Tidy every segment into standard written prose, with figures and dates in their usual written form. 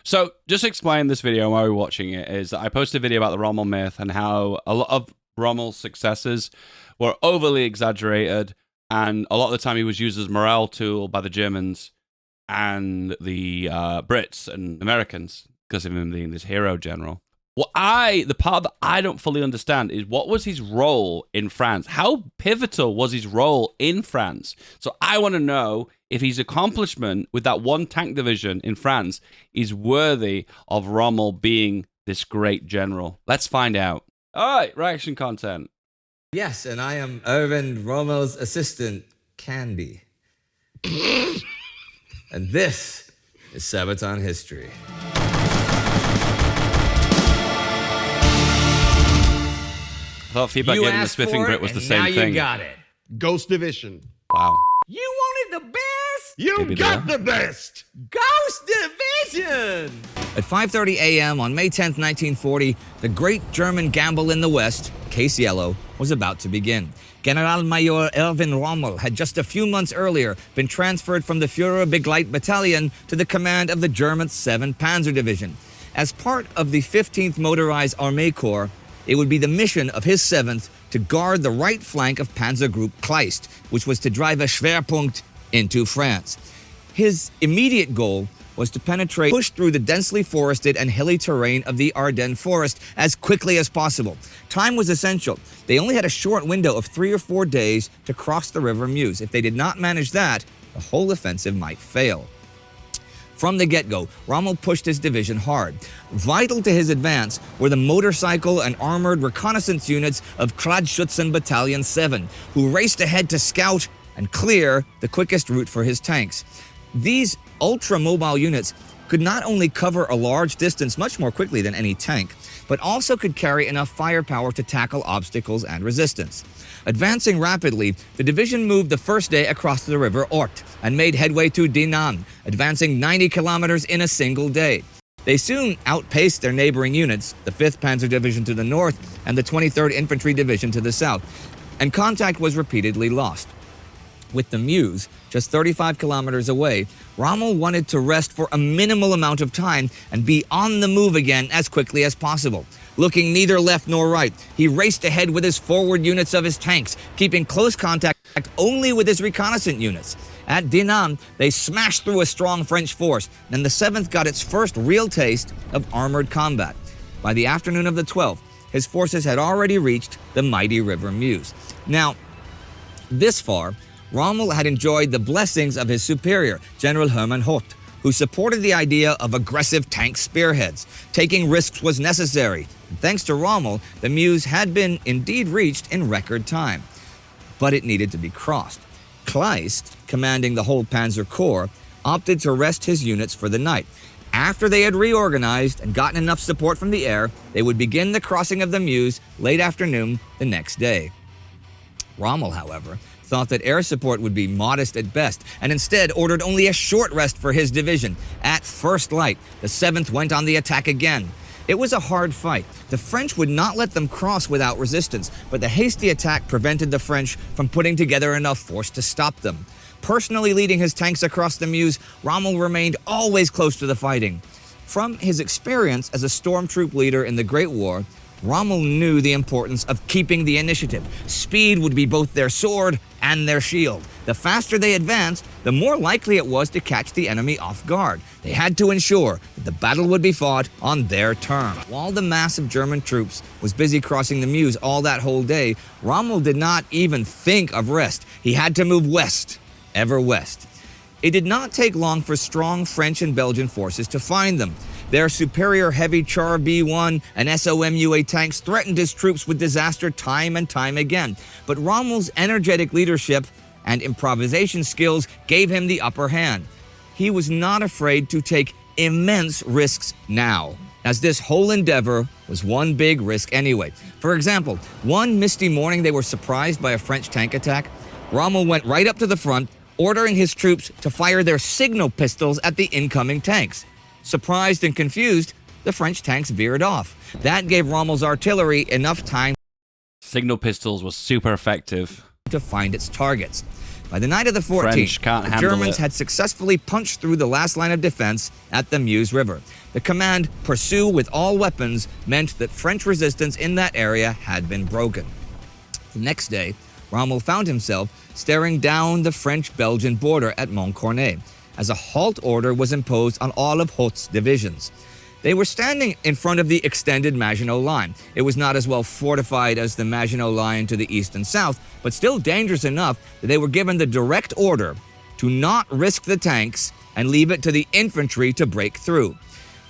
So, just explain this video while we're watching it, is that I posted a video about the Rommel myth and how a lot of Rommel's successes were overly exaggerated, and a lot of the time he was used as a morale tool by the Germans and the Brits and Americans because of him being this hero general. The part that I don't fully understand is, what was his role in France? How pivotal was his role in France? So I want to know if his accomplishment with that one tank division in France is worthy of Rommel being this great general. Let's find out. All right, reaction content. Yes, and I am Erwin Rommel's assistant, Candy. And this is Sabaton History. I thought feedback given the Smith and Grit was the same thing. Now you got it. Ghost Division. Wow. You wanted the best? You got the best. Ghost Division! At 5:30 a.m. on May 10th, 1940, the great German gamble in the West, Case Yellow, was about to begin. Generalmajor Erwin Rommel had just a few months earlier been transferred from the Führer Begleit Battalion to the command of the German 7th Panzer Division. As part of the 15th Motorized Armee Corps, it would be the mission of his 7th to guard the right flank of Panzer Group Kleist, which was to drive a Schwerpunkt into France. His immediate goal was to push through the densely forested and hilly terrain of the Ardennes forest as quickly as possible. Time was essential. They only had a short window of 3 or 4 days to cross the River Meuse. If they did not manage that, the whole offensive might fail. From the get-go, Rommel pushed his division hard. Vital to his advance were the motorcycle and armored reconnaissance units of Kladschützen Battalion 7, who raced ahead to scout and clear the quickest route for his tanks. These ultra-mobile units could not only cover a large distance much more quickly than any tank, but also could carry enough firepower to tackle obstacles and resistance. Advancing rapidly, the division moved the first day across the river Ourthe and made headway to Dinant, advancing 90 kilometers in a single day. They soon outpaced their neighboring units, the 5th Panzer Division to the north and the 23rd Infantry Division to the south, and contact was repeatedly lost. With the Meuse just 35 kilometers away, Rommel wanted to rest for a minimal amount of time and be on the move again as quickly as possible. Looking neither left nor right, he raced ahead with his forward units of his tanks, keeping close contact only with his reconnaissance units. At Dinant, they smashed through a strong French force, and the 7th got its first real taste of armored combat. By the afternoon of the 12th, his forces had already reached the mighty River Meuse. Now, this far, Rommel had enjoyed the blessings of his superior, General Hermann Hoth, who supported the idea of aggressive tank spearheads. Taking risks was necessary. And thanks to Rommel, the Meuse had been indeed reached in record time. But it needed to be crossed. Kleist, commanding the whole Panzer Corps, opted to rest his units for the night. After they had reorganized and gotten enough support from the air, they would begin the crossing of the Meuse late afternoon the next day. Rommel, however, thought that air support would be modest at best, and instead ordered only a short rest for his division. At first light, the 7th went on the attack again. It was a hard fight. The French would not let them cross without resistance, but the hasty attack prevented the French from putting together enough force to stop them. Personally leading his tanks across the Meuse, Rommel remained always close to the fighting. From his experience as a stormtroop leader in the Great War, Rommel knew the importance of keeping the initiative. Speed would be both their sword and their shield. The faster they advanced, the more likely it was to catch the enemy off guard. They had to ensure that the battle would be fought on their terms. While the mass of German troops was busy crossing the Meuse all that whole day, Rommel did not even think of rest. He had to move west, ever west. It did not take long for strong French and Belgian forces to find them. Their superior heavy Char B-1 and SOMUA tanks threatened his troops with disaster time and time again. But Rommel's energetic leadership and improvisation skills gave him the upper hand. He was not afraid to take immense risks now, as this whole endeavor was one big risk anyway. For example, one misty morning they were surprised by a French tank attack. Rommel went right up to the front, ordering his troops to fire their signal pistols at the incoming tanks. Surprised and confused, the French tanks veered off. That gave Rommel's artillery enough time. Signal pistols was super effective To find its targets. By the night of the 14th, French can't the handle Germans it. had successfully punched through the last line of defense at the Meuse River. The command, "Pursue with all weapons," meant that French resistance in that area had been broken. The next day, Rommel found himself staring down the French-Belgian border at Montcornet, as a halt order was imposed on all of Haut's divisions. They were standing in front of the extended Maginot Line. It was not as well fortified as the Maginot Line to the east and south, but still dangerous enough that they were given the direct order to not risk the tanks and leave it to the infantry to break through.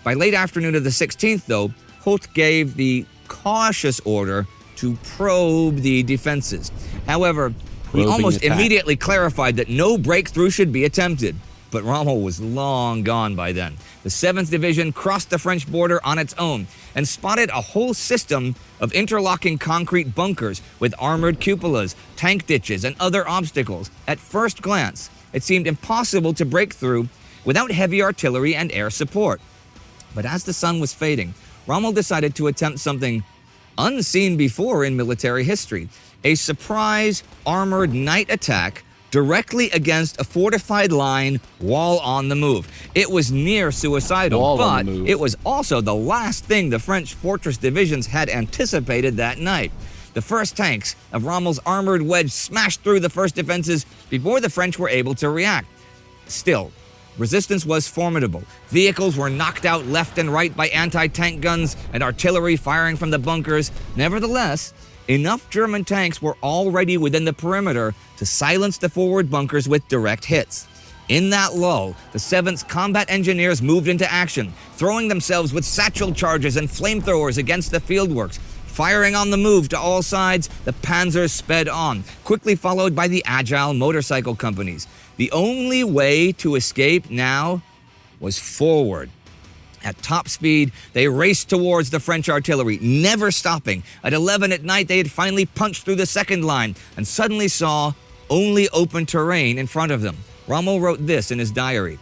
By late afternoon of the 16th, though, Haut gave the cautious order to probe the defenses. However, he Probing almost attack. immediately clarified that no breakthrough should be attempted. But Rommel was long gone by then. The 7th Division crossed the French border on its own and spotted a whole system of interlocking concrete bunkers with armored cupolas, tank ditches, and other obstacles. At first glance, it seemed impossible to break through without heavy artillery and air support. But as the sun was fading, Rommel decided to attempt something unseen before in military history: a surprise armored night attack directly against a fortified line while on the move. It was near suicidal, While on but the move. it was also the last thing the French fortress divisions had anticipated that night. The first tanks of Rommel's armored wedge smashed through the first defenses before the French were able to react. Still, resistance was formidable. Vehicles were knocked out left and right by anti-tank guns and artillery firing from the bunkers. Nevertheless, enough German tanks were already within the perimeter to silence the forward bunkers with direct hits. In that lull, the 7th Combat Engineers moved into action, throwing themselves with satchel charges and flamethrowers against the fieldworks. Firing on the move to all sides, the panzers sped on, quickly followed by the agile motorcycle companies. The only way to escape now was forward. At top speed, they raced towards the French artillery, never stopping. At 11 at night, they had finally punched through the second line and suddenly saw only open terrain in front of them. Rommel wrote this in his diary: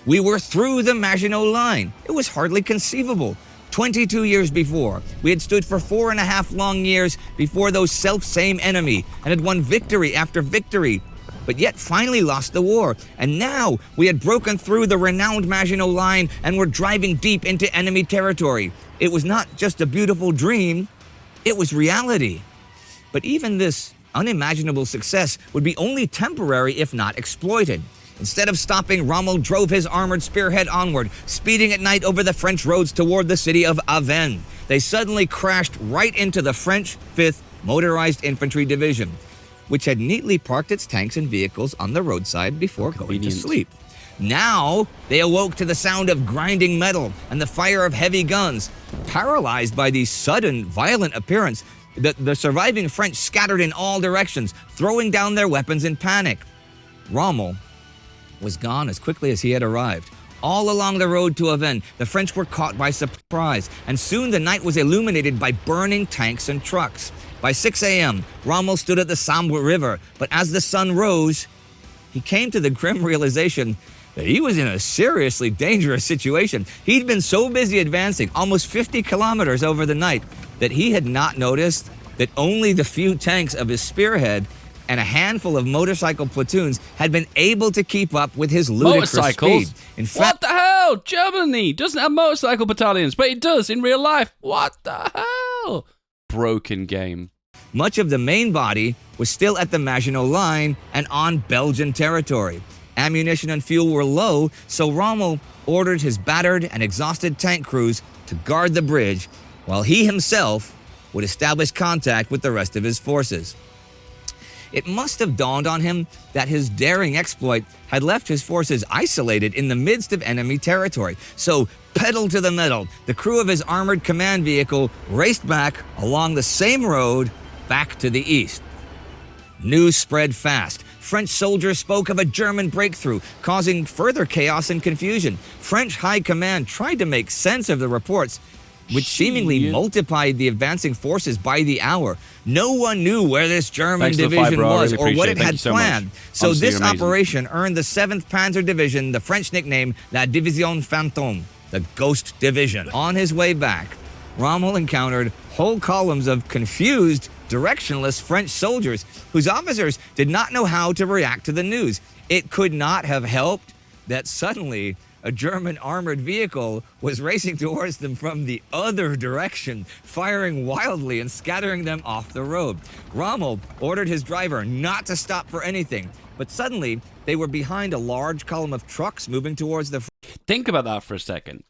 "We were through the Maginot Line. It was hardly conceivable. 22 years before, we had stood for 4.5 long years before those self-same enemy and had won victory after victory, but yet finally lost the war. And now we had broken through the renowned Maginot Line and were driving deep into enemy territory. It was not just a beautiful dream, it was reality." But even this unimaginable success would be only temporary if not exploited. Instead of stopping, Rommel drove his armored spearhead onward, speeding at night over the French roads toward the city of Avesnes. They suddenly crashed right into the French 5th Motorized Infantry Division, which had neatly parked its tanks and vehicles on the roadside before going to Convenient. sleep. Now, they awoke to the sound of grinding metal and the fire of heavy guns. Paralyzed by the sudden, violent appearance, the surviving French scattered in all directions, throwing down their weapons in panic. Rommel was gone as quickly as he had arrived. All along the road to Avesnes, the French were caught by surprise, and soon the night was illuminated by burning tanks and trucks. By 6 a.m., Rommel stood at the Sambre River, but as the sun rose, he came to the grim realization that he was in a seriously dangerous situation. He'd been so busy advancing, almost 50 kilometers over the night, that he had not noticed that only the few tanks of his spearhead and a handful of motorcycle platoons had been able to keep up with his ludicrous Motorcycles? speed. In What fact, the hell? Germany doesn't have motorcycle battalions, but it does in real life. What the hell? Broken game. much of the main body was still at the Maginot Line and on Belgian territory. Ammunition and fuel were low, so Rommel ordered his battered and exhausted tank crews to guard the bridge, while he himself would establish contact with the rest of his forces. It must have dawned on him that his daring exploit had left his forces isolated in the midst of enemy territory. So, pedal to the metal, the crew of his armored command vehicle raced back along the same road back to the east. News spread fast. French soldiers spoke of a German breakthrough, causing further chaos and confusion. French high command tried to make sense of the reports, which seemingly multiplied the advancing forces by the hour. No one knew where this German Thanks for the division fight, bro. I was really or what appreciate it it. had Thank you so planned. much. So Honestly, this you're amazing. operation earned the 7th Panzer Division the French nickname La Division Fantôme, the Ghost Division. On his way back, Rommel encountered whole columns of confused directionless French soldiers whose officers did not know how to react to the news. It could not have helped that suddenly a German armored vehicle was racing towards them from the other direction, firing wildly and scattering them off the road. Rommel ordered his driver not to stop for anything, but suddenly they were behind a large column of trucks moving towards the... Think about that for a second.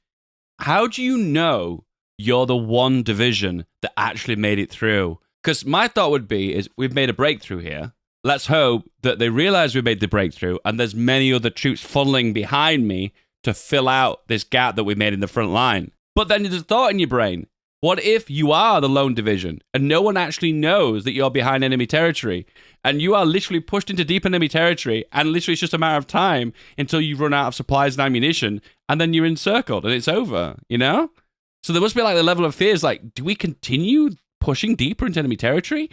How do you know you're the one division that actually made it through? Because my thought would be, is we've made a breakthrough here. Let's hope that they realize we made the breakthrough and there's many other troops funneling behind me to fill out this gap that we made in the front line. But then there's a thought in your brain. What if you are the lone division and no one actually knows that you're behind enemy territory and you are literally pushed into deep enemy territory and literally it's just a matter of time until you run out of supplies and ammunition and then you're encircled and it's over, you know? So there must be like the level of fear is like, do we continue pushing deeper into enemy territory?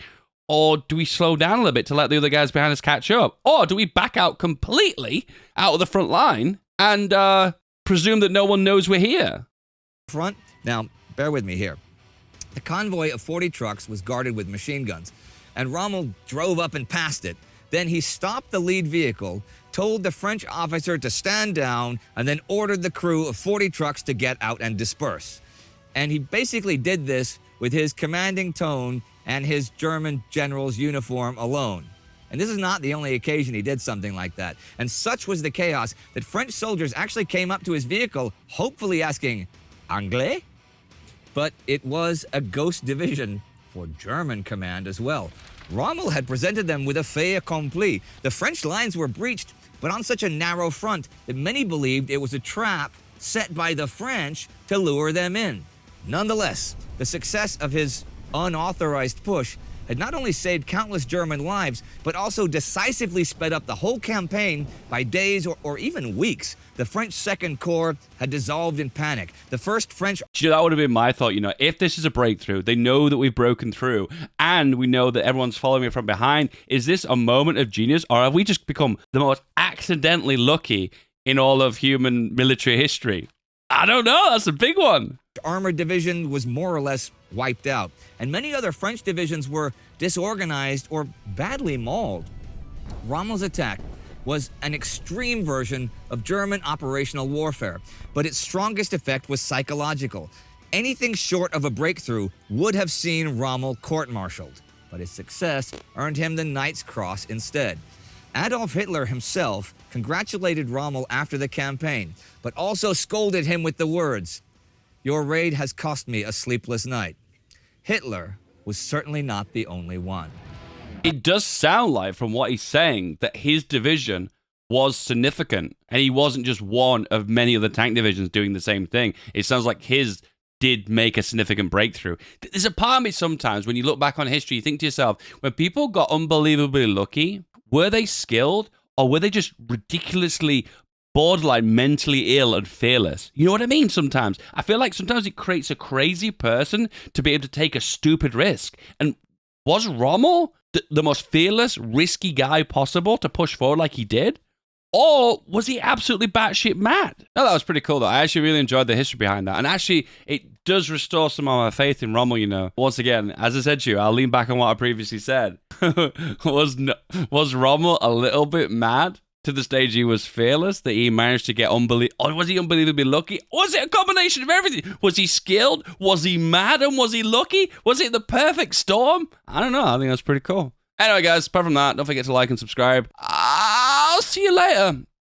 Or do we slow down a little bit to let the other guys behind us catch up? Or do we back out completely out of the front line and presume that no one knows we're here? Front. Now, bear with me here. The convoy of 40 trucks was guarded with machine guns, and Rommel drove up and passed it. Then he stopped the lead vehicle, told the French officer to stand down, and then ordered the crew of 40 trucks to get out and disperse. And he basically did this with his commanding tone and his German general's uniform alone. And this is not the only occasion he did something like that. And such was the chaos that French soldiers actually came up to his vehicle, hopefully asking, "Anglais?" But it was a ghost division for German command as well. Rommel had presented them with a fait accompli. The French lines were breached, but on such a narrow front that many believed it was a trap set by the French to lure them in. Nonetheless, the success of his unauthorized push had not only saved countless German lives, but also decisively sped up the whole campaign by days or even weeks. The French Second Corps had dissolved in panic. The first French... That would have been my thought, you know, if this is a breakthrough, they know that we've broken through, and we know that everyone's following me from behind. Is this a moment of genius, or have we just become the most accidentally lucky in all of human military history? I don't know, that's a big one. Armored division was more or less wiped out, and many other French divisions were disorganized or badly mauled. Rommel's attack was an extreme version of German operational warfare, but its strongest effect was psychological. Anything short of a breakthrough would have seen Rommel court-martialed, but his success earned him the Knight's Cross instead. Adolf Hitler himself congratulated Rommel after the campaign, but also scolded him with the words, "Your raid has cost me a sleepless night." Hitler was certainly not the only one. It does sound like, from what he's saying, that his division was significant, and he wasn't just one of many other tank divisions doing the same thing. It sounds like his did make a significant breakthrough. There's a part of me sometimes, when you look back on history, you think to yourself, when people got unbelievably lucky, were they skilled, or were they just ridiculously borderline mentally ill and fearless? You know what I mean? Sometimes I feel like sometimes it creates a crazy person to be able to take a stupid risk. And was Rommel the most fearless, risky guy possible to push forward like he did? Or was he absolutely batshit mad? No, that was pretty cool though. I actually really enjoyed the history behind that. And actually, it does restore some of my faith in Rommel, you know. Once again, as I said to you, I'll lean back on what I previously said. Was Rommel a little bit mad to the stage he was fearless, that he managed to get or was he unbelievably lucky? Was it a combination of everything? Was he skilled? Was he mad? And was he lucky? Was it the perfect storm? I don't know. I think that's pretty cool. Anyway, guys, apart from that, don't forget to like and subscribe. I'll see you later.